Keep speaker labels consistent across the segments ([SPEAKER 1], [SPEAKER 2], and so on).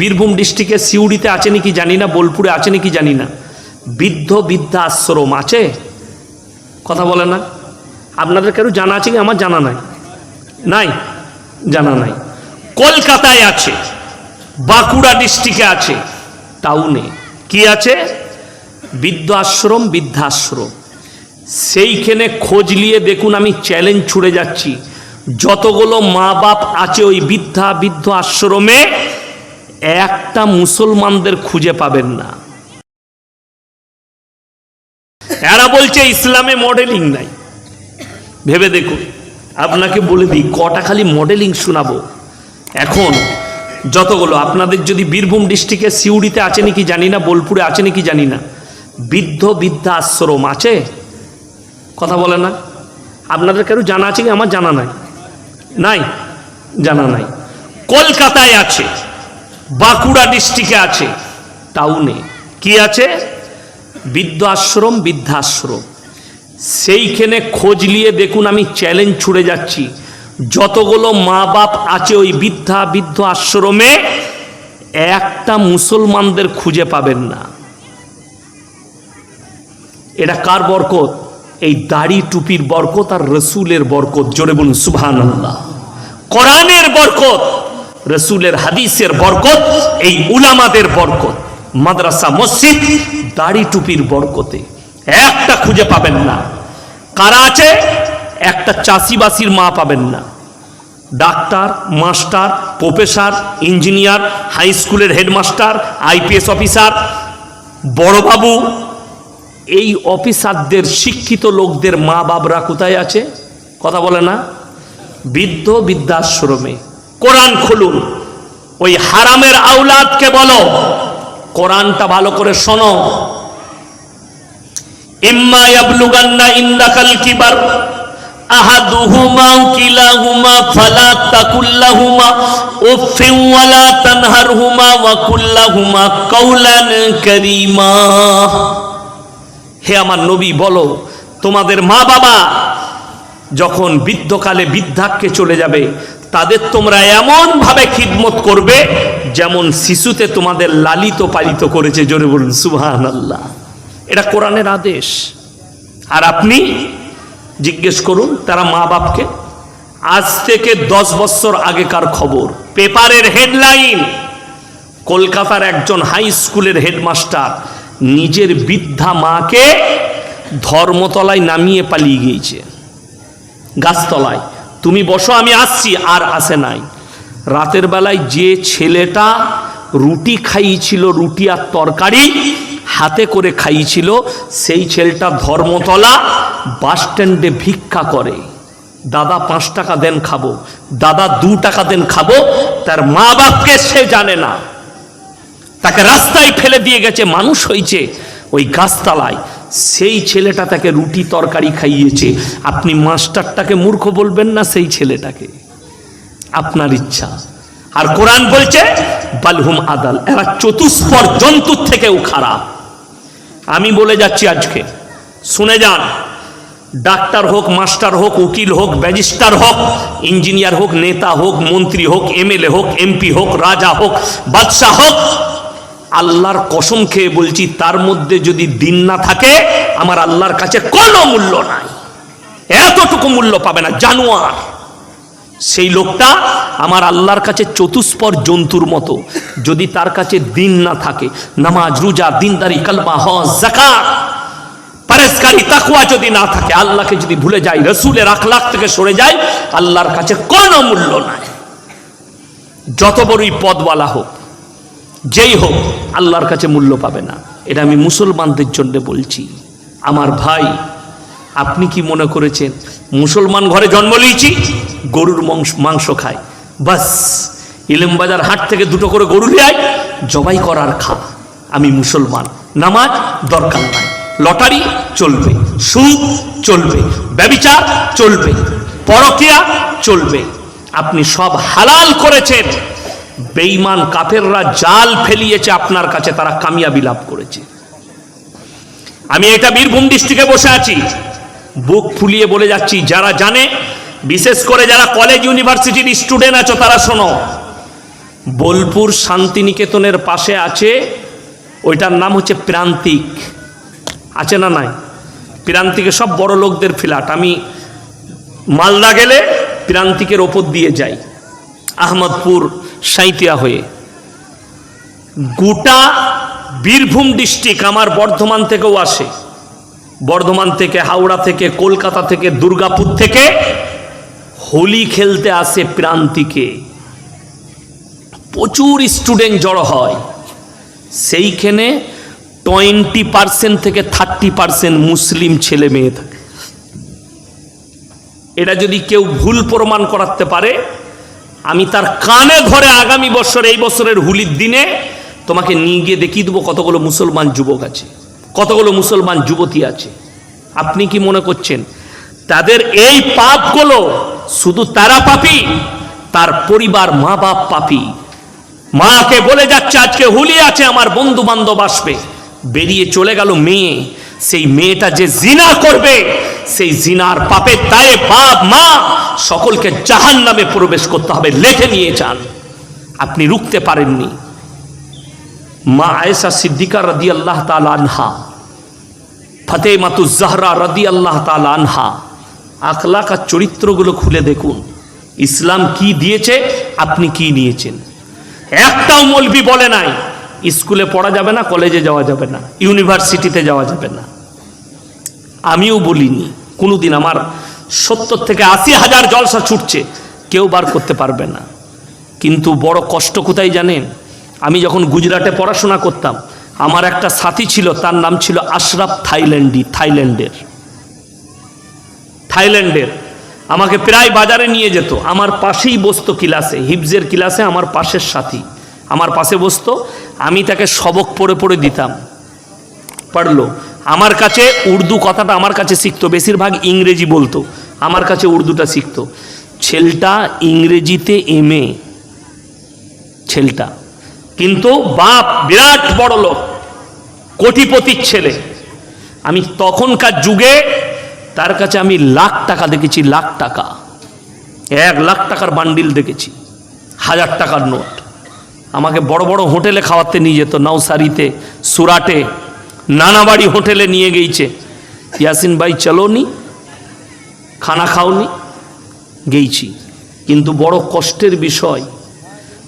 [SPEAKER 1] বীরভূম ডিস্ট্রিক্টে সিউড়িতে আছে নাকি জানি না, বোলপুরে আছে নাকি জানি না, বৃদ্ধা আশ্রম আছে। কথা বলে না। আপনাদের কেউ জানা আছে কি? আমার জানা নাই, নাই, জানা নাই। কলকাতায় আছে, বাঁকুড়া ডিস্ট্রিক্টে আছে, টাউনে কি আছে? বৃদ্ধাশ্রম। সেইখানে খোঁজ নিয়ে দেখুন, আমি চ্যালেঞ্জ ছুড়ে যাচ্ছি, যতগুলো মা বাপ আছে ওই বৃদ্ধ আশ্রমে একটা মুসলমানদের খুঁজে পাবেন না। এরা বলছে ইসলামে মডেলিং নাই। ভেবে দেখুন, আপনাকে বলে দিই, কটা খালি মডেলিং শোনাবো। এখন যতগুলো আপনাদের যদি বীরভূম ডিস্ট্রিক্টে সিউড়িতে আছে নাকি জানি না, বোলপুরে আছে নাকি জানি না, বৃদ্ধা আশ্রম আছে। কথা বলে না। আপনাদের কেউ জানা আছে কি? আমার জানা নাই, নাই, জানা নাই। কলকাতায় আছে, বাঁকুড়া ডিস্ট্রিক্টে আছে, টাউনে কি আছে? বৃদ্ধাশ্রম। সেইখানে খোঁজ নিয়ে দেখুন, আমি চ্যালেঞ্জ ছুড়ে যাচ্ছি, যতগুলো মা বাপ আছে ওই বৃদ্ধ আশ্রমে একটা মুসলমানদের খুঁজে পাবেন না। এটা কার বরকত? এই দাড়ি টুপির বরকত আর রসুলের বরকত। জোরে বলুন সুবহানাল্লাহ। কোরআনের বরকত, রসুলের হাদিসের বরকত, এই উলামাদের বরকত, মাদ্রাসা মসজিদ দাড়ি টুপির বরকতে একটা খুঁজে পাবেন না। কারা আছে? একটা চাষিবাসীর মা পাবেন না। Doctor, master, professor, engineer, high স্কুলের হেডমাস্টার, আইপিএস অফিসার, বড়বাবু, এই অফিসারদের, শিক্ষিত লোকদের মা বাবরা কোথায় আছে? কথা বলে না। বৃদ্ধাশ্রমে। কোরআন খুলুন, ওই হারামের আওলাদকে বলো, কোরআনটা ভালো করে শোনো। ইম্মা ইয়াবলুগান্না ইনদাকাল কিবার আহাদুহুমা কিলাহুমা ফালা তাকুল্লাহুমা উফিন ওয়ালা তানহারহুমা ওয়া কুল্লাহুমা কাওলান কারীমা। হে আমার নবী, বলো, তোমাদের মা বাবা যখন বৃদ্ধকালে বৃদ্ধাক্যে চলে যাবে, তাদের তোমরা এমন ভাবে খিদমত করবে যেমন শিশুতে তোমাদের লালিত পালিত করেছে। জোরে বলুন সুবহানাল্লাহ। এটা কোরআনের আদেশ। আর আপনি জিজ্ঞেস করুন তারা মা বাপকে, আজ থেকে 10 বছর আগেকার খবর, পেপারের হেডলাইন, কলকাতার একজন হাই স্কুলের হেডমাস্টার নিজের বৃদ্ধা মাকে ধর্মতলায় নামিয়ে পালিয়ে গিয়েছে, গাছতলায়। তুমি বসো, আমি আসছি, আর আসে নাই। রাতের বেলায় যে ছেলেটা রুটি খাইয়েছিল, রুটি আর তরকারি হাতে করে খাইয়েছিল, সেই ছেলেটা ধর্মতলা বাস স্ট্যান্ডে ভিক্ষা করে। দাদা 5 টাকা দেন খাবো, দাদা 2 টাকা দেন খাবো। তার মা বাপকে সে জানে না, তাকে রাস্তায় ফেলে দিয়ে গেছে, মানুষ হয়েছে ওই গাছতলায়। সেই ছেলেটা তাকে রুটি তরকারি খাইয়েছে। আপনি মাস্টারটাকে মূর্খ বলবেন না, সেই ছেলেটাকে? আপনার ইচ্ছা। আর কোরআন বলছে বালহুম আদাল, এরা চতুষ্পর জন্তুর থেকেও খারাপ। আমি বলে যাচ্ছি আজকে, শুনে যান। ডাক্তার হোক, মাস্টার হোক, উকিল হোক, ব্যারিস্টার হোক, ইঞ্জিনিয়ার হোক, নেতা হোক, মন্ত্রী হোক, এমএলএ হোক, এমপি হোক, রাজা হোক, বাদশাহ হোক, আল্লাহর কসম খেয়ে বলছি, তার মধ্যে যদি দিন না থাকে, আমার আল্লাহর কাছে কোনো মূল্য নাই। এতটুকু মূল্য পাবে না। জানোয়ার সেই লোকটা আমার আল্লাহর কাছে চতুষ্পর জন্তুর মতো। যদি তার কাছে দিন না থাকে, নামাজ, রোজা, দিনদারি, কালমা, হজ, যাকাত, পরহেজগারি, তাকওয়া যদি না থাকে, আল্লাহকে যদি ভুলে যায়, রাসূলের আখলাক থেকে সরে যায়, আল্লাহর কাছে কোনো মূল্য নাই। যত বড়ই পদওয়ালা হোক, যেই হোক, আল্লাহর কাছে মূল্য পাবে না। এটা আমি মুসলমানদের জন্য বলছি। আমার ভাই, আপনি কি মনে করেছেন মুসলমান ঘরে জন্ম নিয়েছি, গরুর মাংস খায়, বাস ইলেমবাজার হাট থেকে 2টো করে গরু নিয়ে আয়, জবাই করার খা, আমি মুসলমান। নামাজ দরকার নাই, লটারি চলবে, সুদ চলবে, ব্যভিচার চলবে, পরকিয়া চলবে। আপনি সব হালাল করেছেন। বেঈমান কাফেররা জাল ফেলিয়েছে আপনার কাছে, তারা কামিয়াবি লাভ করেছে। আমি এটা বীরভূম ডিস্ট্রিক্টে বসে আছি, বুক ফুলিয়ে বলে যাচ্ছি। যারা জানে, বিশেষ করে যারা কলেজ ইউনিভার্সিটির স্টুডেন্ট আছো, তারা শোনো। বোলপুর শান্তিনিকেতনের পাশে আছে, ওইটার নাম হচ্ছে প্রান্তিক, আছে না নাই? প্রান্তিকে সব বড় লোকদের ফ্ল্যাট। আমি মালদা গেলে প্রান্তিকের ওপর দিয়ে যাই, আহমদপুর সাঁইতিয়া হয়ে। গোটা বীরভূম ডিস্ট্রিক্ট আমার বর্ধমান থেকেও আসে, বর্ধমান থেকে, হাওড়া থেকে, কলকাতা থেকে, দুর্গাপুর থেকে হোলি খেলতে আসে প্রান্তিকে। প্রচুর স্টুডেন্ট জড়ো হয় সেইখানে। 20% থেকে 30% মুসলিম ছেলে মেয়ে থাকে। এটা যদি কেউ ভুল প্রমাণ করাতে পারে, আমি তার কানে ধরে আগামী বছর, এই বছরের হোলির দিনে তোমাকে নিয়ে গিয়ে দেখিয়ে দেবো কতগুলো মুসলমান যুবক আছে, কতগুলো মুসলমান যুবতী আছে। আপনি কি মনে করছেন তাদের এই পাপগুলো শুধু তারা পাপী? তার পরিবার, মা বাপ পাপী। মাকে বলে যাচ্ছে আজকে হোলি আছে, আমার বন্ধু বান্ধব আসবে, বেরিয়ে চলে গেল মেয়ে। সেই মেয়েটা যে জিনা করবে, সেই জিনার পাপের দায়ে বাপ মা সকলকে জাহান্নামে প্রবেশ করতে হবে, লেখে নিয়ে যান। আপনি রুখতে পারেননি। মা আয়েশা সিদ্দিকা রাদিয়াল্লাহু তাআলা আনহা, ফাতেমাতুজ জাহরা রাদিয়াল্লাহু তাআলা আনহা, আখলাক আর চরিত্রগুলো খুলে দেখুন। ইসলাম কি দিয়েছে, আপনি কি নিয়েছেন। একটাও মৌলবি বলে নাই স্কুলে পড়া যাবে না, কলেজে যাওয়া যাবে না, ইউনিভার্সিটিতে যাওয়া যাবে না। আমিও বলিনি কোনোদিন। আমার 70 থেকে 80 হাজার জলসা ছুটছে, কেউ বার করতে পারবে না। কিন্তু বড় কষ্ট কোথায় জানেন? আমি যখন গুজরাটে পড়াশোনা করতাম, আমার একটা সাথী ছিল, তার নাম ছিল আশরাফ থাইল্যান্ডের। আমাকে প্রায় বাজারে নিয়ে যেত, আমার পাশেই বসতো ক্লাসে, হিফজের ক্লাসে আমার পাশের সাথী আমার পাশে বসতো। আমি তাকে সবক পড়ে পড়ে দিতাম, পড়লো। আমার কাছে উর্দু কথাটা আমার কাছে শিখতো, বেশিরভাগ ইংরেজি বলতো, আমার কাছে উর্দুটা শিখতো। ছেলেটা ইংরেজিতে MA, ছেলেটা কিন্তু বাপ বিরাট বড় লোক, কোটিপতির ছেলে। আমি তখনকার যুগে তার কাছে আমি লাখ টাকা দেখেছি, লাখ টাকা, 1 লাখ টাকার বান্ডিল দেখেছি, 1000 টাকার নোট। আমাকে বড় বড় হোটেলে খাওয়াতে নিয়ে যেত, নওসারিতে, সুরাটে, নানাবাড়ি হোটেলে নিয়ে গেছে। ইয়াসিন ভাই চলো নি, খানা খাওনি, গেইছি। কিন্তু বড় কষ্টের বিষয়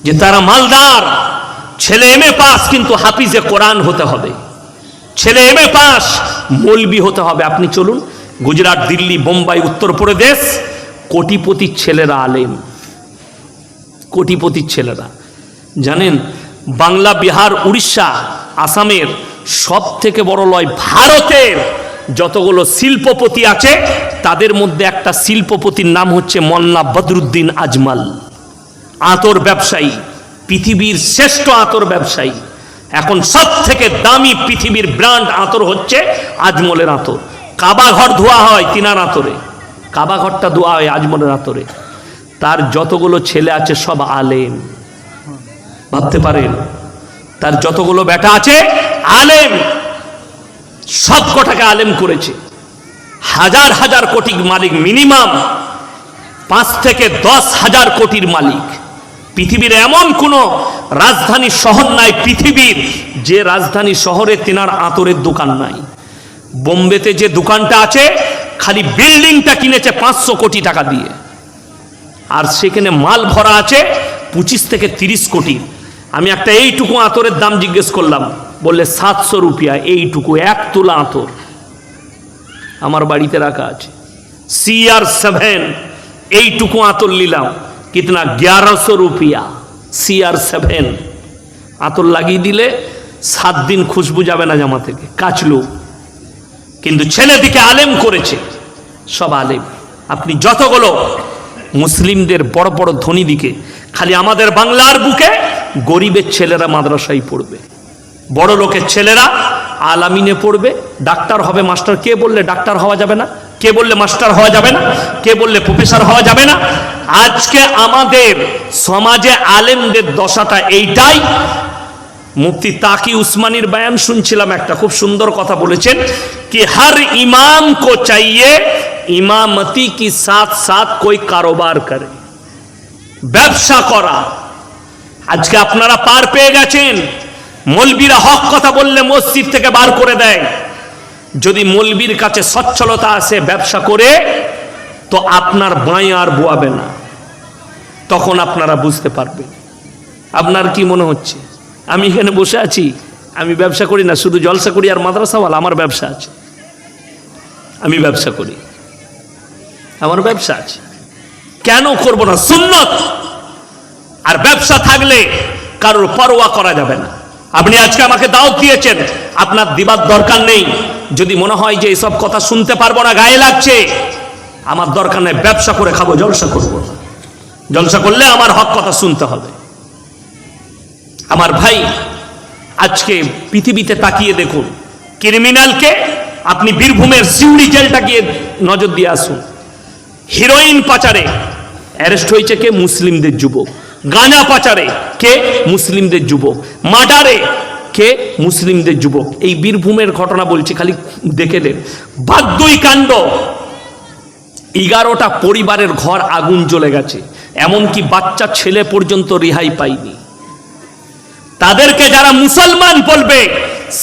[SPEAKER 1] যে তারা মালদার, ছেলে MA পাস কিন্তু হাফিজে কোরআন হতে হবে, ছেলে MA পাস মৌলবি হতে হবে। আপনি চলুন গুজরাট, দিল্লি, বোম্বাই, উত্তরপ্রদেশ, কোটিপতির ছেলেরা আলেম, কোটিপতির ছেলেরা। জানেন বাংলা, বিহার, উড়িষ্যা, আসামের সব থেকে বড় লয় ভারতের যতগুলো শিল্পপতি আছে, তাদের মধ্যে একটা শিল্পপতির নাম হচ্ছে মোল্লা বদরুদ্দিন আজমাল। আতর ব্যবসায়ী, পৃথিবীর শ্রেষ্ঠ আতর ব্যবসায়ী। এখন সব থেকে দামি পৃথিবীর ব্র্যান্ড আতর হচ্ছে আজমলের আতর। কাবা ঘর ধোয়া হয় তিনার আতরে, কাবা ঘরটা ধোয়া হয় আজমলের আতরে। তার যতগুলো ছেলে আছে সব আলেম, ভাবতে পারেন। তার যতগুলো বেটা আছে আলেম, সব কটাকে আলেম করেছে। হাজার হাজার কোটির মালিক, মিনিমাম 5 থেকে 10 হাজার কোটির মালিক। পৃথিবীর এমন কোন রাজধানী শহর নাই পৃথিবীর যে রাজধানী শহরে তিনার আতরের দোকান নাই। বোম্বেতে যে দোকানটা আছে, খালি বিল্ডিংটা কিনেছে 500 কোটি টাকা দিয়ে, আর সেখানে মাল ভরা আছে 25 থেকে 30 কোটি। আমি একটা এইটুকু আতরের দাম জিজ্ঞেস করলাম, বললে 700 রুপিয়া। এইটুকু 1 তোলা আতর আমার বাড়িতে রাখা আছে। CR7 এইটুকু আতর নিলাম, কিতনা 1100 রুপিয়া। CR7 আতর লাগিয়ে দিলে 7 দিন খুশবু যাবে না জামা থেকে, কাচলো। কিন্তু ছেলেদিকে আলেম করেছে, সব আলেম। আপনি যতগুলো মুসলিমদের বড় বড় ধনী দিকে, খালি আমাদের বাংলার বুকে গরিবের ছেলেরা মাদ্রাসায় পড়বে, বড় লোকের ছেলেরা আলামিনে পড়বে, ডাক্তার হবে, মাস্টার। কে বললে ডাক্তার হওয়া যাবে না? কে বললে মাস্টার হওয়া যাবে না? কে বললে প্রফেসর হওয়া যাবে না? আজকে আমাদের সমাজে আলেমদের দশাটা এইটাই। মুফতি তাকি উসমানির বয়ান শুনছিলাম, একটা খুব সুন্দর কথা বলেছেন कि हर इमाम को चाहिए इमामती की साथ साथ कोई कारोबार करे, ব্যবসা করা। আজকে আপনারা পার পেয়ে গেছেন। মৌলবীরা হক কথা বললে মসজিদ থেকে বার করে দেয়। যদি মৌলবীর কাছে সচ্ছলতা আসে ব্যবসা করে, তো আপনার বাঁয়ে আর বোয়াবে না, তখন আপনারা বুঝতে পারবেন। আপনার কি মনে হচ্ছে আমি এখানে বসে আছি, আমি ব্যবসা করি না, শুধু জলসা করি আর মাদ্রাসাওয়ালা? আমার ব্যবসা আছে, আমি ব্যবসা করি, আমার ব্যবসা আছে। কেন করব না? সুন্নত। আর ব্যবসা থাকলে কারোর পরোয়া করা যাবে না। আপনি আজকে আমাকে দাওয়াত দিয়েছেন, আপনার দিবার দরকার নেই। যদি মনে হয় যে এসব কথা শুনতে পারবো না, গায়ে লাগছে, আমার দরকার নেই, ব্যবসা করে খাবো, জলসা করবো। জলসা করলে আমার হক কথা শুনতে হবে। আমার ভাই, আজকে পৃথিবীতে তাকিয়ে দেখুন, ক্রিমিনালকে আপনি বীরভূমের সিউড়ি জেলটা গিয়ে নজর দিয়ে আসুন। হিরোইন পাচারে অ্যারেস্ট হয়েছে কে? মুসলিমদের যুবক। গাঁজা পাচারে কে? মুসলিমদের যুবক। মার্ডারে কে? মুসলিমদের যুবক। এই বীরভূমের ঘটনা বলছি, খালি দেখে দেন। বাগদুই কাণ্ড, 11টা পরিবারের ঘর আগুন জ্বলে গেছে, এমনকি বাচ্চা ছেলে পর্যন্ত রেহাই পায়নি। তাদেরকে যারা মুসলমান বলবে,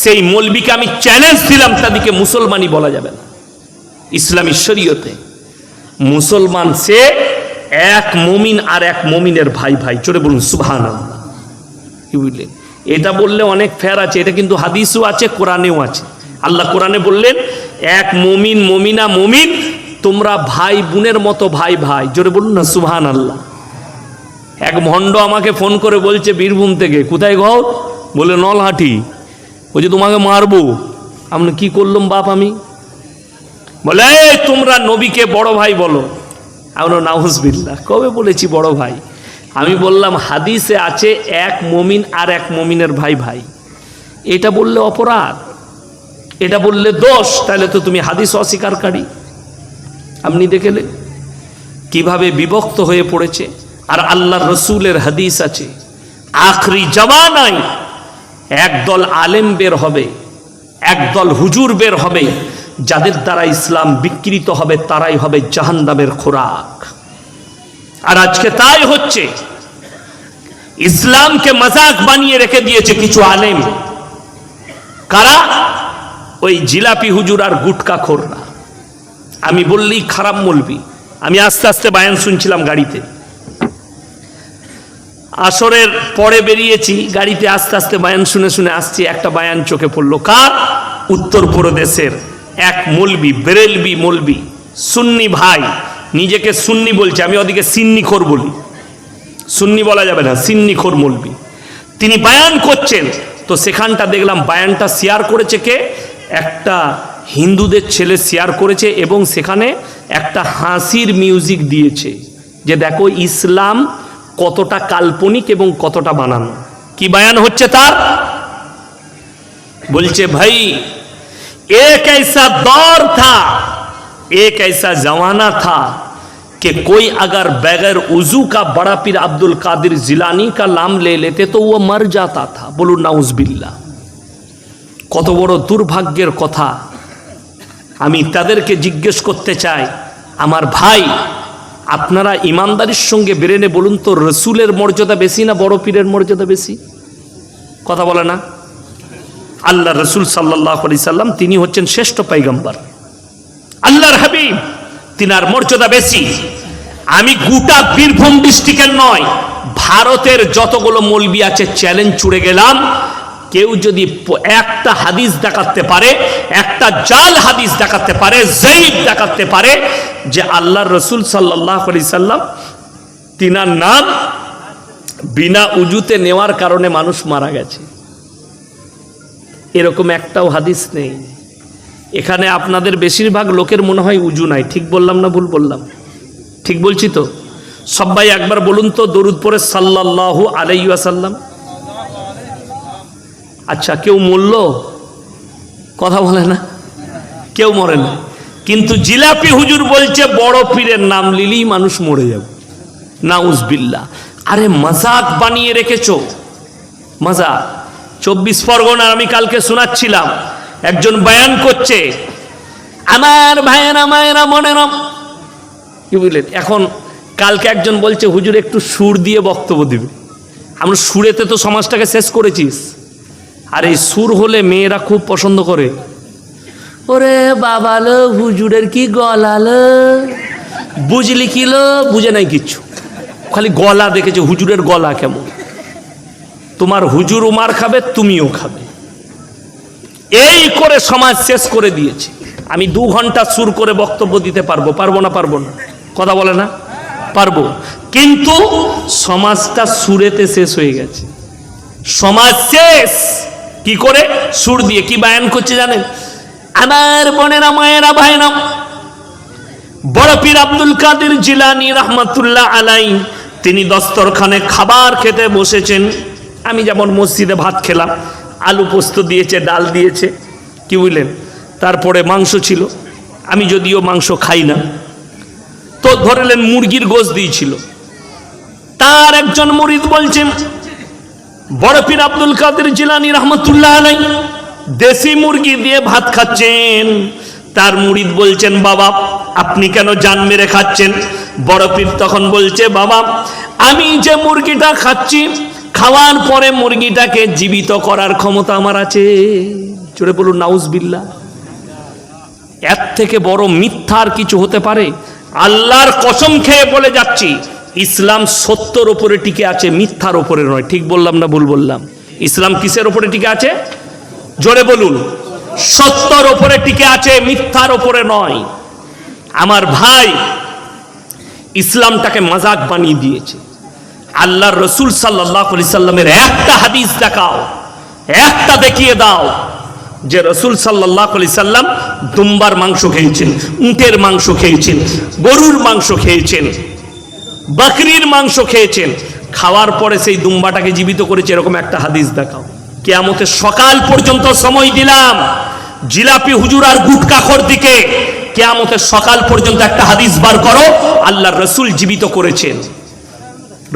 [SPEAKER 1] সেই মৌলবীকে আমি চ্যালেঞ্জ দিলাম, তাদেরকে মুসলমানই বলা যাবে না। ইসলামী শরীয়তে মুসলমান সে এক মুমিন আর এক মুমিনের ভাই ভাই। চলে বলুন সুবহানাল্লাহ। কি বুঝলেন? এটা বললে অনেক ফের আছে, এটা কিন্তু হাদিসও আছে, কোরআনেও আছে। আল্লাহ কোরআনে বললেন, এক মুমিন মুমিনা মুমিন, তোমরা ভাই বোনের মতো ভাই ভাই। জোরে বলুন না সুবহানাল্লাহ। এক ভণ্ড আমাকে ফোন করে বলছে বীরভূম থেকে, কোথায় ঘর? বলে নলহাটি। বলছে তোমাকে মারবো। আমি কি করলাম বাপ আমি? বলে তোমরা নবীকে বড় ভাই বলো। আমরা নাউজুবিল্লাহ, কবে বলেছি বড় ভাই? আমি বললাম হাদিসে আছে এক মুমিন আর এক মুমিনের ভাই ভাই। এটা বললে অপরাধ, এটা বললে দোষ, তাহলে তো তুমি হাদিস অস্বীকারী। আপনি দেখলেন কিভাবে বিভক্ত হয়ে পড়েছে। আর আল্লাহ রসুলের হাদিস আছে, আখরি জামানায় একদল আলেম বের হবে, একদল হুজুর বের হবে, যাদের দ্বারা ইসলাম বিকৃত হবে, তারাই হবে জাহান্নামের খোরাক। আর আজকে তাই হচ্ছে। ইসলামকে মজাক বানিয়ে রেখে দিয়েছে কিছু আলেম। কারা? ওই জিলাপি হুজুর আর গুটকা খোররা। আমি বললেই খারাপ মৌলবি। আমি আস্তে আস্তে বায়ান শুনছিলাম গাড়িতে, আসরের পরে বেরিয়েছি, গাড়িতে আস্তে আস্তে বায়ান শুনে শুনে আসছি। একটা বায়ান চোখে পড়লো, কার? উত্তরপ্রদেশের এক মৌলবি, বেরেলবি মৌলবি, সুন্নি ভাই, নিজেকে সুন্নি বলছে, আমি ওদিকে সিন্নিখোর বলি। সুন্নি বলা যাবে না, সিন্নিখোর মৌলবি। তিনি বায়ান করছেন, তো সেখানটা দেখলাম বায়ানটা শেয়ার করেছে কে? একটা হিন্দুদের ছেলে শেয়ার করেছে, এবং সেখানে একটা হাসির মিউজিক দিয়েছে, যে দেখো ইসলাম কতটা কাল্পনিক এবং কতটা বানানো। কি বায়ান হচ্ছে তার? বলছে ভাই, एक ऐसा दौर था, एक ऐसा जमाना था कि कोई अगर बगैर उजू का बड़ा पीर अब्दुल कादिर जिलानी का नाम ले लेते तो वो मर जाता था। बोलो नाउजुबिल्लाह। কত বড় দুর্ভাগ্যের কথা। আমি তাদেরকে জিজ্ঞেস করতে চাই, আমার ভাই, আপনারা ইমানদারির সঙ্গে বেরেনে বলুন তো, রসুলের মর্যাদা বেশি না বড় পীরের মর্যাদা বেশি? কথা বলে না? আল্লাহ রসুল সাল্লাল্লাহু আলাইহি সাল্লাম, তিনি হচ্ছেন শ্রেষ্ঠ পয়গম্বর, আল্লাহর হাবিব, তিনার মর্যাদা বেশি। আমি গোটা বীরভূম ডিস্ট্রিক্টের নয়, ভারতের যতগুলো মৌলবি আছে চ্যালেঞ্জ ছুড়ে গেলাম, কেউ যদি একটা হাদিস দেখাতে পারে, একটা জাল হাদিস দেখাতে পারে, জয়ীফ দেখাতে পারে, যে আল্লাহর রসুল সাল্লাল্লাহু আলাইহি সাল্লাম তিনার নাম বিনা উজুতে নেওয়ার কারণে মানুষ মারা গেছে, এরকম একটাও হাদিস নেই। এখানে আপনাদের বেশিরভাগ লোকের মনে হয় উজু নাই। ঠিক বললাম না ভুল বললাম? ঠিক বলছি তো? সবাই একবার বলুন তো দরুদ পড়ে সাল্লাল্লাহু আলাইহি ওয়াসাল্লাম। আচ্ছা, কেউ মরল? কথা বলে না, কেউ মরে না। কিন্তু জিলাপি হুজুর বলছে বড় পীরের নাম লিলেই মানুষ মরে যাবে। নাউজুবিল্লাহ। আরে মজাক বানিয়ে রেখেছো, মজাক। 24 পরগনা আমি কালকে শোনাচ্ছিলাম, একজন বয়ান করছে, আমার ভাইয়েরা মায়েরা মনে নাম, কি বুঝলেন? এখন কালকে একজন বলছে হুজুর একটু সুর দিয়ে বক্তব্য দিবে। আমরা সুরেতে তো সমাজটাকে শেষ করেছিস। আর এই সুর হলে মেয়েরা খুব পছন্দ করে। ওরে বাবালো হুজুরের কি গলালো, বুঝলি কিলো, বুঝে নাই কিচ্ছু, খালি গলা দেখেছে হুজুরের গলা কেমন। তোমার হুজুর মার খাবে, তুমিও খাবে। এই করে সমাজ শেষ করে দিয়েছে। আমি 2 ঘন্টা সুর করে বক্তব্য দিতে পারবো, পারবো না? পারবো না, কথা বলে না, পারবো। কিন্তু সমাজটা সুরেতে শেষ হয়ে গেছে। সমাজ শেষ কি করে? সুর দিয়ে। কি বায়ান করছে জানেন? আমার বোনেরা, মায়েরা, ভাইরা, বড় পীর আব্দুল কাদের জিলানী রহমাতুল্লাহ আলাইহি তিনি দস্তরখানে খাবার খেতে বসেছেন। আমি যেমন মসজিদে ভাত খেলাম, আলু পোস্ত দিয়েছে, ডাল দিয়েছে, কি বুঝলেন, তারপরে মাংস ছিল। আমি যদিও মাংস খাই না, তো ধরলেন মুরগির গোশত দিয়েছিল। তার একজন মুরিদ বলছেন, বড় পীর আব্দুল কাদের জিলানী রহমাতুল্লাহ আলাইহি দেশি মুরগি দিয়ে ভাত খাচ্ছেন। তার মুরিদ বলছেন, বাবা আপনি কেন জান মেরে খাচ্ছেন? বড় পীর তখন বলছে, বাবা আমি যে মুরগিটা খাচ্ছি, খাওয়ার পরে মুরগিটাকে জীবিত করার ক্ষমতা আমার আছে। জোরে বলুন নাউজুবিল্লাহ। এর থেকে বড় মিথ্যার কিছু হতে পারে? আল্লাহর কসম খেয়ে বলে যাচ্ছি, ইসলাম সত্যর উপরে টিকে আছে, মিথ্যার উপরে নয়। ঠিক বললাম না ভুল বললাম? ইসলাম কিসের উপরে টিকে আছে? জোরে বলুন। সত্যর উপরে টিকে আছে, মিথ্যার উপরে নয়। আমার ভাই, ইসলামটাকে মাজাক বানিয়ে দিয়েছে। আল্লাহর রসুল সাল্লাল্লাহু আলাইহি সাল্লামের একটা হাদিস দেখাও, একটা দেখিয়ে দাও যে রসুল সাল্লাল্লাহু আলাইহি সাল্লাম দুম্বার মাংস খেয়েছেন, উটের মাংস খেয়েছেন, গরুর মাংস খেয়েছেন, বকরির মাংস খেয়েছেন, খাওয়ার পরে সেই দুম্বাটাকে জীবিত করেছে, এরকম একটা হাদিস দেখাও। কিয়ামতের সকাল পর্যন্ত সময় দিলাম জিলাপি হুজুর আর গুটকাখোর দিকে, কিয়ামতের সকাল পর্যন্ত একটা হাদিস বার করো আল্লাহর রসুল জীবিত করেছেন।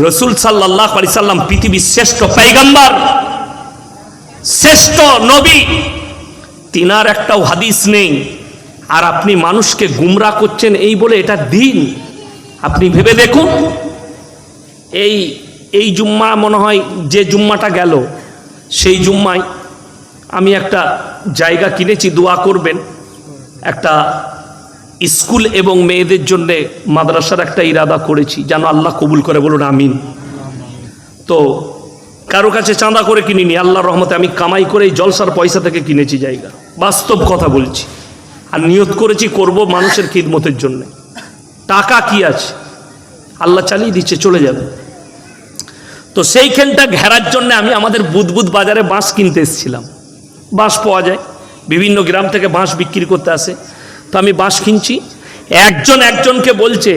[SPEAKER 1] রসুল সাল্লাল্লাহু আলাইহি সাল্লাম পৃথিবীর শ্রেষ্ঠ পয়গম্বর, শ্রেষ্ঠ নবী, তিনার একটাও হাদিস নেই। আর আপনি মানুষকে গুমরাহ করছেন এই বলে এটা দিন। আপনি ভেবে দেখুন, এই জুম্মা মনে হয় যে জুম্মাটা গেল, সেই জুম্মায় আমি একটা জায়গা কিনেছি, দোয়া করবেন। একটা স্কুল এবং মেয়েদের জন্য মাদ্রাসার একটা ইরাদা করেছি, যেন আল্লাহ কবুল করে, বলুন আমিন। তো কারো কাছে চাঁদা করে কিনিনি, আল্লাহর রহমতে আমি কামাই করে এই জলসার পয়সা থেকে কিনেছি জায়গা, বাস্তব কথা বলছি। আর নিয়ত করেছি করব মানুষের খিদমতের জন্য। টাকা কি আছে, আল্লাহ চালিয়ে দিচ্ছে, চলে যাবে। তো সেইখানটা ঘেরার জন্য আমি আমাদের বুদবুদ বাজারে বাঁশ কিনতে এসেছিলাম। বাঁশ পাওয়া যায়, বিভিন্ন গ্রাম থেকে বাঁশ বিক্রি করতে আসে। তো আমি বাঁশ কিনছি, একজনকে বলছে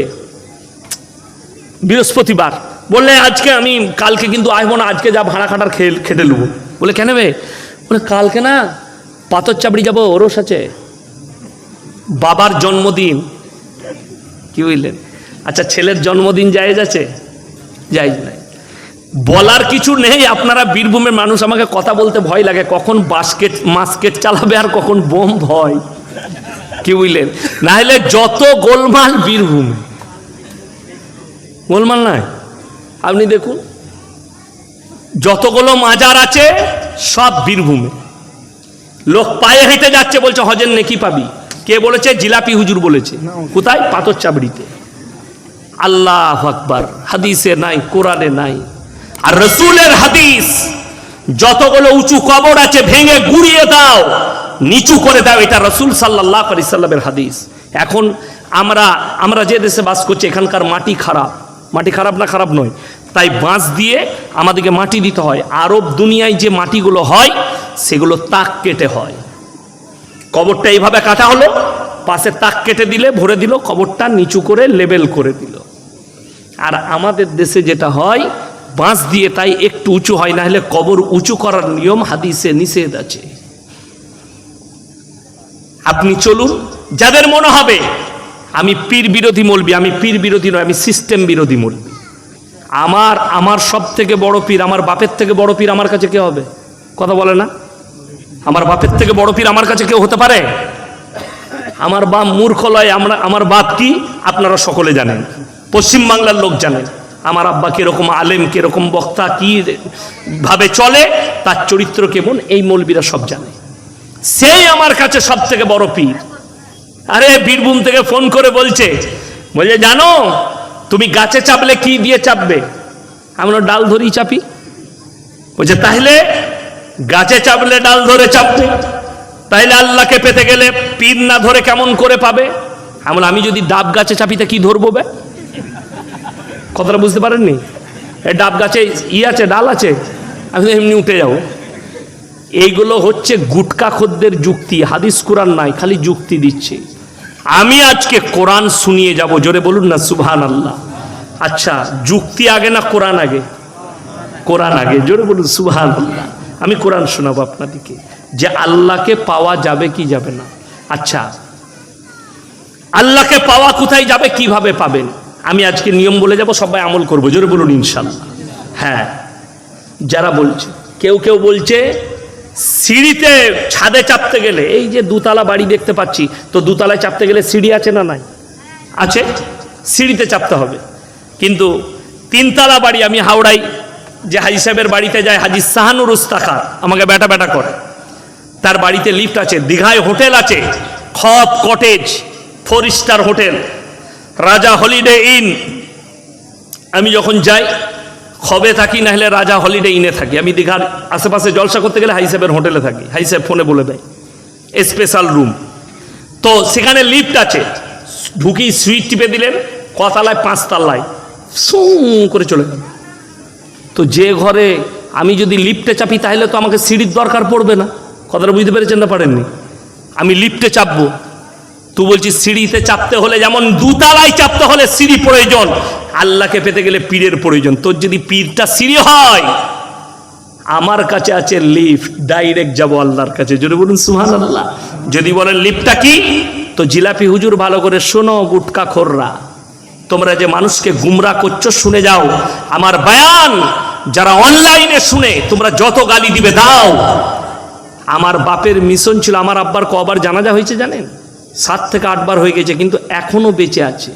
[SPEAKER 1] বৃহস্পতিবার, বললে আজকে আমি কালকে কিন্তু আসবো না, আজকে যা ভাড়া খাটার খেটে নেবো। বলে কেন বে? বলে কালকে না পাথর চাবড়ি যাবো, ওরস আছে, বাবার জন্মদিন। কি বুঝলেন? আচ্ছা, ছেলের জন্মদিন জায়েজ আছে? জায়েজ নাই। বলার কিছু নেই। আপনারা বীরভূমের মানুষ, আমাকে কথা বলতে ভয় লাগে, কখন মাস্কেট চালাবে আর কখন বোম ভয়। কি বুঝলেন? না হলে যত গোলমাল বীরভূমে, গোলমাল নাই। আপনি দেখুন যতগুলো মাজার আছে সব বীরভূমে। লোক পায়ে হেঁটে যাচ্ছে, বলছে হজের নেকি পাবি। কে বলেছে? জিলাপি হুজুর বলেছে। কোথায়? পাথর চাবড়িতে। আল্লাহু আকবার। হাদিসে নাই, কোরআনে নাই। আর রসুলের হাদিস, যতগুলো উঁচু কবর আছে ভেঙে গুড়িয়ে দাও, নিচু করে দাও, এটা রসুল সাল্লাল্লাহু আলাইহি সাল্লামের হাদিস। এখন আমরা যে দেশে বাস করছি, এখানকার মাটি খারাপ। মাটি খারাপ না? খারাপ নয়। তাই বাঁশ দিয়ে আমাদেরকে মাটি দিতে হয়। আরব দুনিয়ায় যে মাটিগুলো হয় সেগুলো তাক কেটে হয়। কবরটা এইভাবে কাটা হলো, পাশে তাক কেটে দিলে, ভরে দিল, কবরটা নিচু করে লেবেল করে দিল। আর আমাদের দেশে যেটা হয় বাঁশ দিয়ে, তাই একটু উঁচু হয়, না হলে কবর উঁচু করার নিয়ম হাদিসে নিষেধ আছে। আপনি চলুন, যাদের মনে হবে আমি পীর বিরোধী মৌলবি, আমি পীর বিরোধী নয়, আমি সিস্টেম বিরোধী মৌলবি। আমার সব থেকে বড় পীর, আমার বাপের থেকে বড় পীর আমার কাছে কে হবে? কথা বলে না? আমার বাপের থেকে বড় পীর আমার কাছে কেউ হতে পারে? আমার বাপ মূর্খ লয়। আমার বাপ কি আপনারা সকলে জানেন, পশ্চিম বাংলার লোক জানেন। আমার আব্বা কিরকম আলেম, কিরকম বক্তা, কি ভাবে চলে, তার চরিত্র কেমন, এই মৌলবীরা সব জানে। সেই আমার কাছে সব থেকে বড় পীর। আরে বীরভূম থেকে ফোন করে বলছে জানো তুমি গাছে চাপলে কি দিয়ে চাপবে? আমি ডাল ধরেই চাপি। বলছে তাহলে গাছে চাপলে ডাল ধরে চাপবে, তাইলে আল্লাহকে পেতে গেলে পীর না ধরে কেমন করে পাবে? আমি যদি ডাব গাছে চাপি তা কি ধরবো? কথাটা বুঝতে পারেননি? এই ডাব গাছে আছে, ডাল আছে, আমি এমনি উঠে যাবো। এইগুলো হচ্ছে গুটকা খদ্দের যুক্তি, হাদিস কোরআন নাই, খালি যুক্তি দিচ্ছে। আমি আজকে কোরআন শুনিয়ে যাব, জোরে বলুন না সুবহানাল্লাহ। আচ্ছা, যুক্তি আগে না কোরআন আগে? কোরআন আগে, জোরে বলুন সুবহানাল্লাহ। আমি কোরআন শোনাবো আপনাদেরকে যে আল্লাহকে পাওয়া যাবে কি যাবে না। আচ্ছা, আল্লাহকে পাওয়া কোথায় যাবে, কিভাবে পাবেন? আমি আজকে নিয়ম বলে যাব, সবাই আমল করবো, জোরে বলুন ইনশাল্লাহ। হ্যাঁ, যারা বলছে, কেউ বলছে সিঁড়িতে ছাদে চাপতে গেলে, এই যে দুতলা বাড়ি দেখতে পাচ্ছি, তো দুতলায় চাপতে গেলে সিঁড়ি আছে না নাই? আছে, সিঁড়িতে চাপতে হবে। কিন্তু তিনতলা বাড়ি, আমি হাওড়ায় যে হাজি সাহেবের বাড়িতে যায়, হাজি শাহানুর উস্তাখার, আমাকে বেটা করে, তার বাড়িতে লিফট আছে। দীঘায় হোটেল আছে, খপ কটেজ, 4 স্টার হোটেল, রাজা হলিডে ইন। আমি যখন যাই খবে থাকি, না হলে রাজা হলিডে ইনে থাকি। আমি দীঘার আশেপাশে জলসা করতে গেলে হাই সাহেবের হোটেলে থাকি, হাই সাহেব ফোনে বলে দেয় স্পেশাল রুম। তো সেখানে লিফট আছে, ঢুকি সুইচ টিপে দিলেন, কতলায়, 5 তলায়, সু করে চলে গেল। তো যে ঘরে আমি যদি লিফটে চাপি, তাহলে তো আমাকে সিঁড়ির দরকার পড়বে না। কথাটা বুঝতে পেরেছেন না পারেননি? আমি লিফটে চাপবো, তুই বলছিস সিঁড়িতে চাপতে হলে, যেমন দুতলায় চাপতে হলে সিঁড়ি প্রয়োজন, আল্লাহকে পেতে গেলে পীরের প্রয়োজন। তোর যদি পীরটা সিঁড়ি হয়, আমার কাছে আছে লিফট, ডাইরেক্ট যাব আল্লাহর কাছে, জোরে বলুন সুবহানাল্লাহ। যদি বলেন লিফটটা কি, তো জিলাপি হুজুর ভালো করে শোনো, গুটকা খোররা, তোমরা যে মানুষকে গুমরা করছো, শুনে যাও আমার বয়ান। যারা অনলাইনে শুনে, তোমরা যত গালি দিবে দাও। আমার বাপের মিশন ছিল, আমার আব্বার কবার জানাজা হয়েছে জানেন? 7 থেকে 8 বার হয়ে গেছে, কিন্তু এখনো বেঁচে আছে।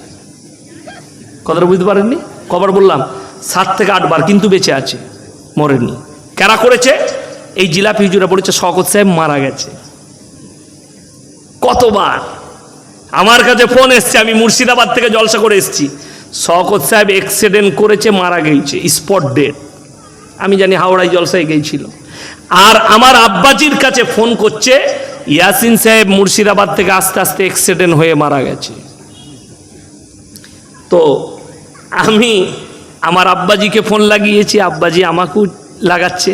[SPEAKER 1] কথাটা বুঝতে পারেননি? কবার বললাম? 7 থেকে 8 বার, কিন্তু বেঁচে আছে, মরেনি। কারা করেছে? এই জিলাপি হুজুরা বলেছে শওকত সাহেব মারা গেছে। কতবার আমার কাছে ফোন এসছে, আমি মুর্শিদাবাদ থেকে জলসা করে এসছি, শওকত সাহেব অ্যাক্সিডেন্ট করেছে, মারা গেছে, স্পট ডেড। আমি জানি হাওড়ায় জলসায় গিয়েছিল। আর আমার আব্বাজির কাছে ফোন করছে, ইয়াসিন সাহেব মুর্শিদাবাদ থেকে আস্তে আস্তে অ্যাক্সিডেন্ট হয়ে মারা গেছে। তো আমি আমার আব্বাজিকে ফোন লাগিয়েছি, আব্বাজি আমাকেও লাগাচ্ছে।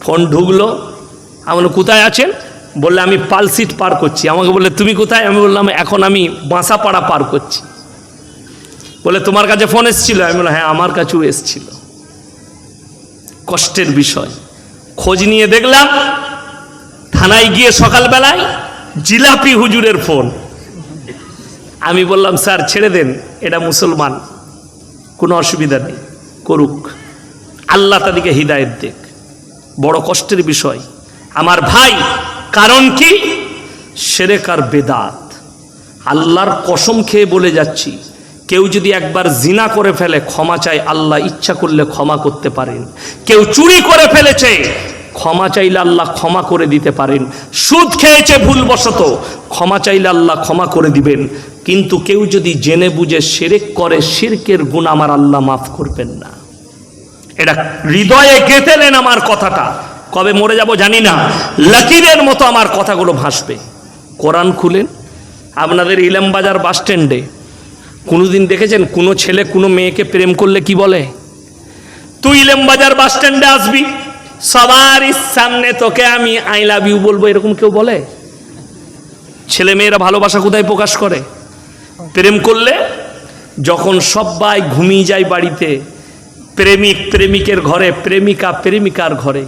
[SPEAKER 1] ফোন ঢুকলো, আমি কোথায় আছেন? বললে আমি পালসিট পার করছি। আমাকে বললে তুমি কোথায়? আমি বললাম এখন আমি বাঁসাপাড়া পার করছি। বলে তোমার কাছে ফোন এসেছিল? আমি বললাম হ্যাঁ, আমার কাছেও এসেছিল। কষ্টের বিষয়। খোঁজ নিয়ে দেখলাম, থানায় গিয়ে সকালবেলায় জিলাপি হুজুরের ফোন। আমি বললাম স্যার ছেড়ে দেন, এটা মুসলমান, কোনো অসুবিধা নেই, করুক, আল্লাহ তাদেরকে হিদায়েত দেখ। বড় কষ্টের বিষয় আমার ভাই। কারণ কি? শিরক আর বেদাত। আল্লাহর কসম খেয়ে বলে যাচ্ছি, কেউ যদি একবার জিনা করে ফেলে, ক্ষমা চাই, আল্লাহ ইচ্ছা করলে ক্ষমা করতে পারেন। কেউ চুরি করে ফেলেছে, ক্ষমা চাইলে আল্লাহ ক্ষমা করে দিতে পারেন। সুদ খেয়েছে ভুলবশত, ক্ষমা চাইলে আল্লাহ ক্ষমা করে দিবেন। কিন্তু কেউ যদি জেনে বুঝে শিরক করে, শিরকের গুনাহ আমার আল্লাহ মাফ করবেন না। এটা হৃদয়ে গেঁথে নেন আমার কথাটা। কবে মরে যাব জানি না, লকিরের মতো আমার কথাগুলো ভাসবে। কোরআন খুলেন, আপনাদের ইলামবাজার বাস স্ট্যান্ডে কোনোদিন দেখেছেন কোনো ছেলে কোনো মেয়েকে প্রেম করলে কি বলে? তুই ইলামবাজার বাস স্ট্যান্ডে আসবি, সবার সামনে তোকে আমি আই লাভ ইউ বলবো, এরকম কেউ বলে? ছেলে মেয়েরা ভালোবাসা কোথায় প্রকাশ করে? প্রেম করলে যখন সবাই ঘুমিয়ে যায় বাড়িতে, প্রেমিক প্রেমিকের ঘরে, প্রেমিকা প্রেমিকার ঘরে,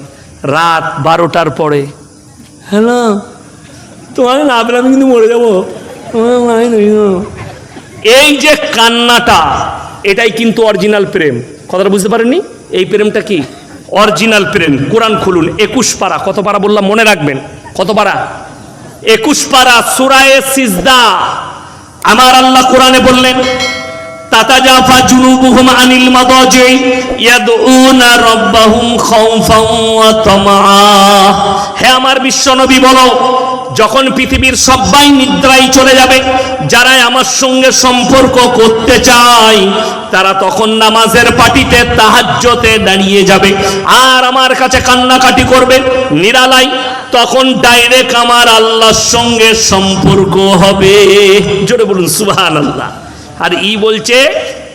[SPEAKER 1] রাত 12টার পরে, হ্যালো তোমার না পেলে আমি কিন্তু মরে যাবো, এই যে কান্নাটা, এটাই কিন্তু অরিজিনাল প্রেম। কথাটা বুঝতে পারেননি? এই প্রেমটা কি অরিজিনাল প্রেম। কোরআন খুলুন, 21 পারা। কত পারা বললাম মনে রাখবেন? কত পারা? 21 পারা, সূরা সিজদা। আমার আল্লাহ কোরআনে বললেন, তাতাজাফা জুনুবুহুম আনিল মাদাজি ইয়াদউনা রাব্বাহুম খাউফান ওয়া তামআ। হে আমার বিশ্বনবী বলো, যখন পৃথিবীর সবাই নিদ্রায় চলে যাবে, যারা আমার সঙ্গে সম্পর্ক করতে চায় তারা তখন নামাজের পাটিতে তাহাজ্জুদে দাঁড়িয়ে যাবে আর আমার কাছে কান্নাকাটি করবে নিরালাই। তখন ডাইরেক্ট আমার আল্লাহর সঙ্গে সম্পর্ক হবে। জোরে বলুন সুবহানাল্লাহ। আর ই বলছে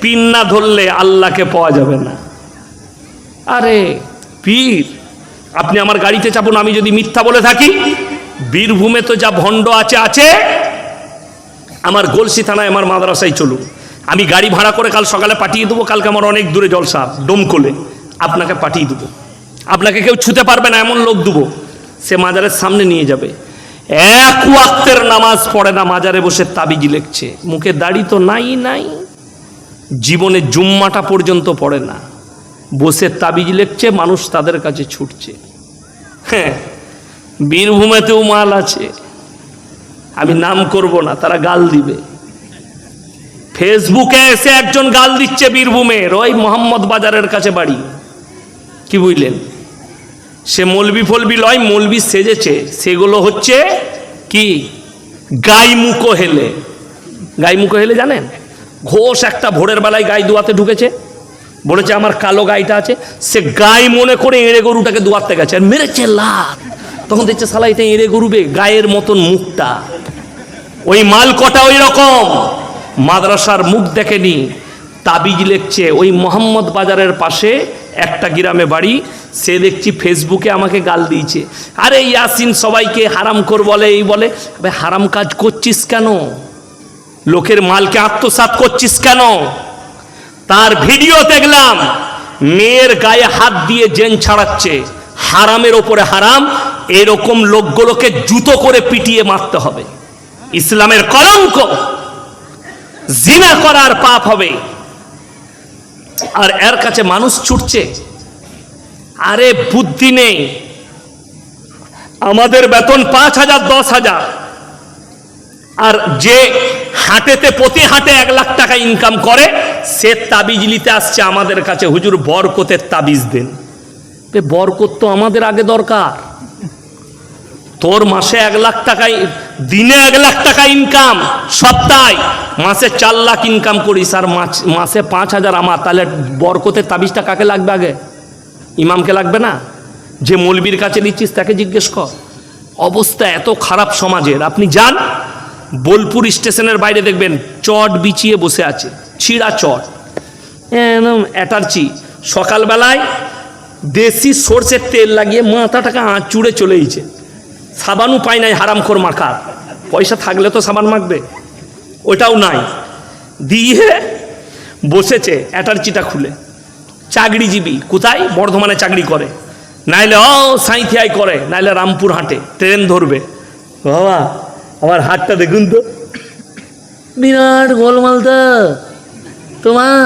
[SPEAKER 1] পিন না ধরলে আল্লাহকে পাওয়া যাবে না। আরে পীর, আপনি আমার গাড়িতে চাপুন, আমি যদি মিথ্যা বলে থাকি, বীরভূমে তো যা ভণ্ড আছে, আমার গলসি থানায় আমার মাদ্রাসায় চলুন, আমি গাড়ি ভাড়া করে কাল সকালে পাঠিয়ে দেবো। কালকে আমার অনেক দূরে জলসা ডোমকলে, আপনাকে পাঠিয়ে দেবো, আপনাকে কেউ ছুতে পারবে না এমন লোক দেবো, সে মাজারের সামনে নিয়ে যাবে। এক ওয়াক্তের নামাজ পড়ে না, মাজারে বসে তাবিজ লিখছে, মুখে দাড়ি তো নাই, জীবনে জুম্মাটা পর্যন্ত পড়ে না, বসে তাবিজ লিখছে, মানুষ তাদের কাছে ছুটছে। হ্যাঁ, বীরভূমেতেও মাল আছে, আমি নাম করব না, তারা গাল দিবে। ফেসবুকে এসে একজন গাল দিচ্ছে বীরভূমের, ওই মোহাম্মদ বাজারের কাছে বাড়ি, কি বুঝলেন? সে মলবি ফলবি লয়, মলবি সেজেছে, সেগুলো হচ্ছে কি গাইমুখো হেলে। গাইমুখো হেলে জানেন? ঘোষ একটা ভোরের বেলায় গাই দুয়াতে ঢুকেছে, বলেছে আমার কালো গাইটা আছে, সে গাই মনে করে এঁড়ে গরুটাকে দুয়াতে গেছে আর মেরেছে লাত। তখন দেখছে শালা এটা এঁড়ে গরুবে, গায়ের মতন মুখটা, ওই মাল কটা ওই রকম, মাদ্রাসার মুখ দেখেনি, তাবিজ লিখছে। ওই মোহাম্মদ বাজারের পাশে একটা গ্রামে বাড়ি, সে দেখছি ফেসবুকে আমাকে গাল দিয়েছে, আরে ইয়াসিন সবাইকে হারামখোর বলে, এই বলে। আবে হারাম কাজ করছিস কেন? লোকের মালকে আত্মসাৎ করছিস কেন? তার ভিডিও দেখলাম, মেয়ের গায়ে হাত দিয়ে জেন ছাড়াচ্ছে, হারামের ওপরে হারাম। এরকম লোকগুলোকে জুতো করে পিটিয়ে মারতে হবে, ইসলামের কলঙ্ক, জিনা করার পাপ হবে। আর এর কাছে মানুষ ছুটছে। আরে বুদ্ধি নেই, আমাদের বেতন 5,000 10,000, আর যে হাটেতে প্রতি হাটে 1 লাখ টাকা ইনকাম করে, সে তাবিজ নিতে আসছে আমাদের কাছে, হুজুর বরকতের তাবিজ দেন। বরকত তো আমাদের আগে দরকার। তোর মাসে 1 লাখ টাকা, দিনে 1 লাখ টাকা ইনকাম, সপ্তাহে মাসে 4 লাখ ইনকাম করিস, আর মাসে 5,000 আমার, তাহলে বরকতের তাবিজটা কাকে লাগবে আগে? ইমামকে লাগবে না? যে মৌলবীর কাছে নিচ্ছিস তাকে জিজ্ঞেস কর। অবস্থা এত খারাপ সমাজের। আপনি যান বোলপুর স্টেশনের বাইরে, দেখবেন চট বিছিয়ে বসে আছে, ছিঁড়া চট, একদম অ্যাটার্চি। সকালবেলায় দেশি সর্ষের তেল লাগিয়ে মাথাটাকে আঁচুড়ে চলেইছে, সাবানও পায় নাই হারামখোর মাখার। পয়সা থাকলে তো সাবান মাখবে, ওটাও নাই, দিয়ে বসেছে অ্যাটার্চিটা খুলে। চাকরিজীবী, কোথায়? বর্ধমানে চাকরি করে, নাইলে সাঁইথিয়ায় করে, নাইলে রামপুর হাটে ট্রেন ধরবে। বাবা আমার হাতটা দেখুন তো, বিরাট গোলমাল তো। তোমার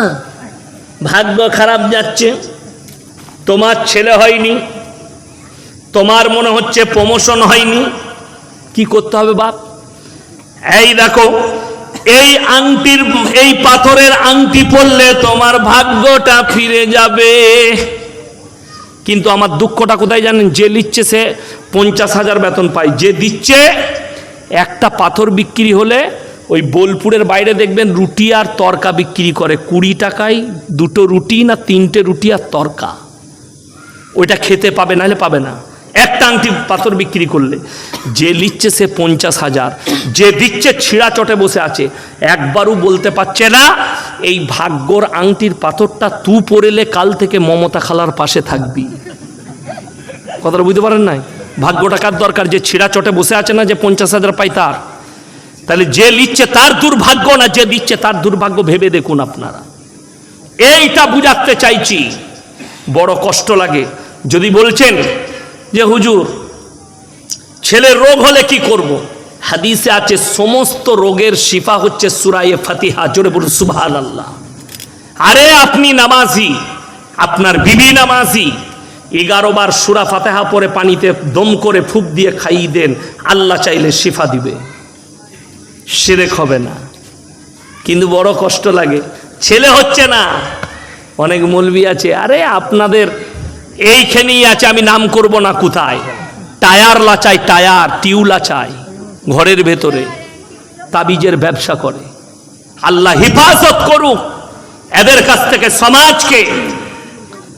[SPEAKER 1] ভাগ্য খারাপ যাচ্ছে, তোমার ছেলে হয়নি, তোমার মনে হচ্ছে প্রমোশন হয়নি, কি করতে হবে বাপ? এই দেখো, এই আংটির, এই পাথরের আংটি পরলে তোমার ভাগ্যটা ফিরে যাবে। কিন্তু আমার দুঃখটা কোথায় জানেন? যে নিচ্ছে সে 50,000 বেতন পায়, যে দিচ্ছে একটা পাথর বিক্রি হলে, ওই বোলপুরের বাইরে দেখবেন রুটি আর তরকা বিক্রি করে 20 টাকায় 2টো রুটি না 3টে রুটি আর তরকা, ওইটা খেতে পাবে, নাহলে পাবে না। একটা আংটি পাথর বিক্রি করলে যে নিচ্ছে সে 50,000, যে দিচ্ছে ছিঁড়া চটে বসে আছে, একবারও বলতে পারছে না এই ভাগ্যর আংটির পাথরটা তু পড়লে কাল থেকে মমতা খালার পাশে থাকবি। কথাটা বুঝতে পারেন নাই? ভাগ্যটা কার দরকার? যে ছিঁড়া চটে বসে আছে না, যে 50,000 পাই তার। তাহলে যে নিচ্ছে তার দুর্ভাগ্য না যে দিচ্ছে তার দুর্ভাগ্য? ভেবে দেখুন আপনারা। এইটা বুঝাতে চাইছি, বড় কষ্ট লাগে। যদি বলছেন যে হুজুর ছেলের রোগ হলে কি করব, হাদিসে আছে সমস্ত রোগের শিফা হচ্ছে সূরা ফাতিহা। জোরে বলুন সুবহানাল্লাহ। আরে আপনি নামাজি, আপনার বিবি নামাজি, 11 বার সূরা ফাতিহা পরে পানিতে দম করে ফুঁক দিয়ে খাইয়ে দেন, আল্লাহ চাইলে শিফা দিবে, শিরক হবে না। কিন্তু বড় কষ্ট লাগে, ছেলে হচ্ছে না। অনেক মৌলবি আছে, আরে আপনাদের এইখানেই আছে, আমি নাম করব না কোথায়, টায়ার লাচাই, টায়ার টিউ লাচাই ঘরের ভেতরে, তাবিজের ব্যবসা করে। আল্লাহ হেফাজত করুক এদের কাছ থেকে সমাজকে।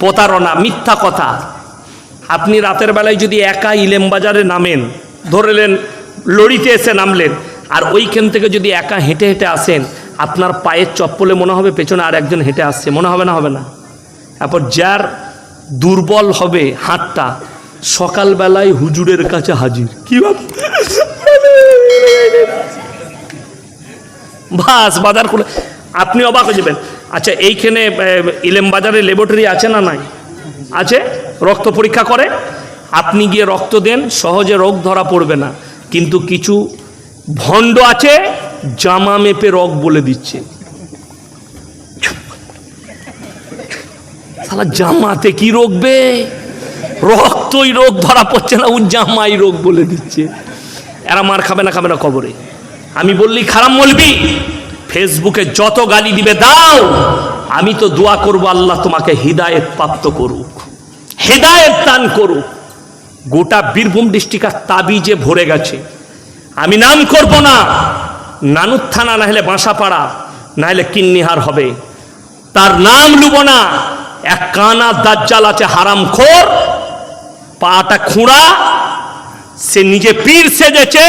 [SPEAKER 1] প্রতারণা, মিথ্যা কথা। আপনি রাতের বেলায় যদি একা ইলেম বাজারে নামেন, ধরলেন লরিতে এসে নামলেন, আর ওইখান থেকে যদি একা হেঁটে হেঁটে আসেন, আপনার পায়ের চপ্পলে মনে হবে পেছনে আর একজন হেঁটে আসছে, মনে হবে না? হবে না? তারপর যার দুর্বল হবে হাতটা, সকালবেলায় হুজুরের কাছে হাজির, কি বাস বাজার করে আপনি অবাক হয়ে যাবেন। আচ্ছা, এইখানে ইলেম বাজারে ল্যাবরেটরি আছে না? নাই, আছে। রক্ত পরীক্ষা করে, আপনি গিয়ে রক্ত দেন, সহজে রোগ ধরা পড়বে না। কিন্তু কিছু ভণ্ড আছে, জামা মেপে রোগ বলে দিচ্ছে। শালা জামাতে কি রোগ বে, রক্তই রোগ ধরা পড়ছে না, ও জামাই রোগ বলে দিচ্ছে। এরা মার খাবে না, খাবে না কবরে। আমি বললি খারাপ বলবি, ফেসবুকে যত গালি দিবে দাও, আমি তো দোয়া করব আল্লাহ তোমাকে হিদায়েত প্রাপ্ত করুক, হেদায়েত দান করুক। গোটা বীরভূম ডিস্ট্রিক্ট তাবিজে ভরে গেছে। আমি নাম করব না, নানুর থানা না হলে বাসাপাড়া, না হলে কিন্নিহার হবে, তার নাম লুব না। এক কানা দাজ্জাল আছে, হারামখোর, পাটা খুঁড়া, সে নিজে পীর সেজেছে,